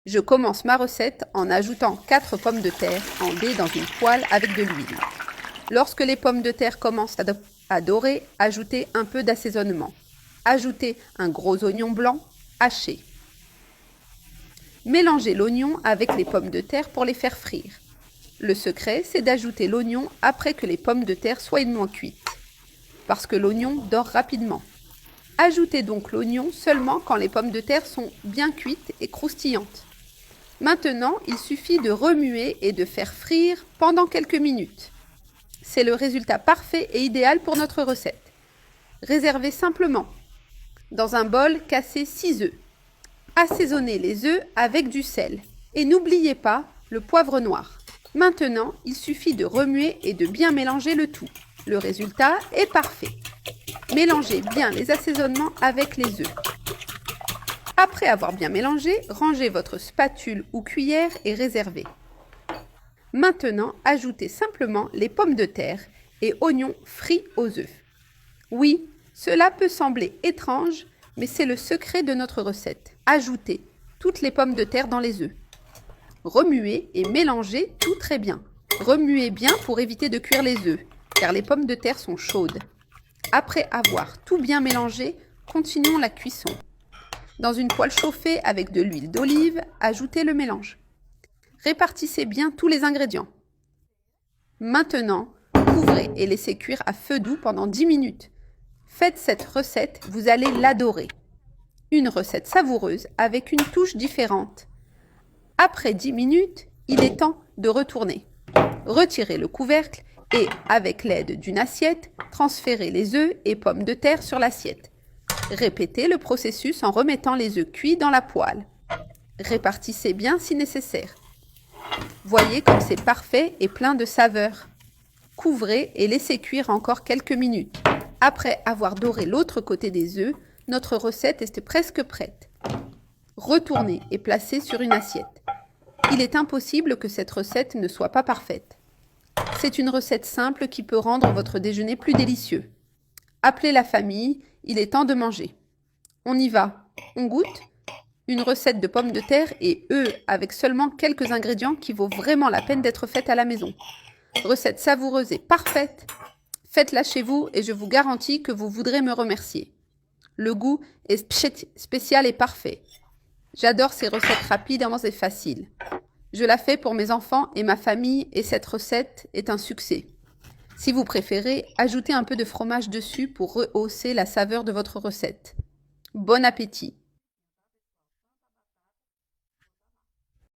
Je commence ma recette en ajoutant 4 pommes de terre en dés dans une poêle avec de l'huile. Lorsque les pommes de terre commencent à dorer, ajoutez un peu d'assaisonnement. Ajoutez un gros oignon blanc haché. Mélangez l'oignon avec les pommes de terre pour les faire frire. Le secret, c'est d'ajouter l'oignon après que les pommes de terre soient moins cuites, parce que l'oignon dort rapidement. Ajoutez donc l'oignon seulement quand les pommes de terre sont bien cuites et croustillantes. Maintenant, il suffit de remuer et de faire frire pendant quelques minutes. C'est le résultat parfait et idéal pour notre recette. Réservez simplement. Dans un bol, cassez 6 œufs. Assaisonnez les œufs avec du sel. Et n'oubliez pas le poivre noir. Maintenant, il suffit de remuer et de bien mélanger le tout. Le résultat est parfait. Mélangez bien les assaisonnements avec les œufs. Après avoir bien mélangé, rangez votre spatule ou cuillère et réservez. Maintenant, ajoutez simplement les pommes de terre et oignons frits aux œufs. Oui, cela peut sembler étrange, mais c'est le secret de notre recette. Ajoutez toutes les pommes de terre dans les œufs. Remuez et mélangez tout très bien. Remuez bien pour éviter de cuire les œufs, car les pommes de terre sont chaudes. Après avoir tout bien mélangé, continuons la cuisson. Dans une poêle chauffée avec de l'huile d'olive, ajoutez le mélange. Répartissez bien tous les ingrédients. Maintenant, couvrez et laissez cuire à feu doux pendant 10 minutes. Faites cette recette, vous allez l'adorer. Une recette savoureuse avec une touche différente. Après 10 minutes, il est temps de retourner. Retirez le couvercle et, avec l'aide d'une assiette, transférez les œufs et pommes de terre sur l'assiette. Répétez le processus en remettant les œufs cuits dans la poêle. Répartissez bien si nécessaire. Voyez comme c'est parfait et plein de saveurs. Couvrez et laissez cuire encore quelques minutes. Après avoir doré l'autre côté des œufs, notre recette est presque prête. Retournez et placez sur une assiette. Il est impossible que cette recette ne soit pas parfaite. C'est une recette simple qui peut rendre votre déjeuner plus délicieux. Appelez la famille, il est temps de manger. On y va, on goûte. Une recette de pommes de terre et œufs avec seulement quelques ingrédients qui vaut vraiment la peine d'être faite à la maison. Recette savoureuse et parfaite. Faites-la chez vous et je vous garantis que vous voudrez me remercier. Le goût est spécial et parfait. J'adore ces recettes rapides et faciles. Je la fais pour mes enfants et ma famille et cette recette est un succès. Si vous préférez, ajoutez un peu de fromage dessus pour rehausser la saveur de votre recette. Bon appétit!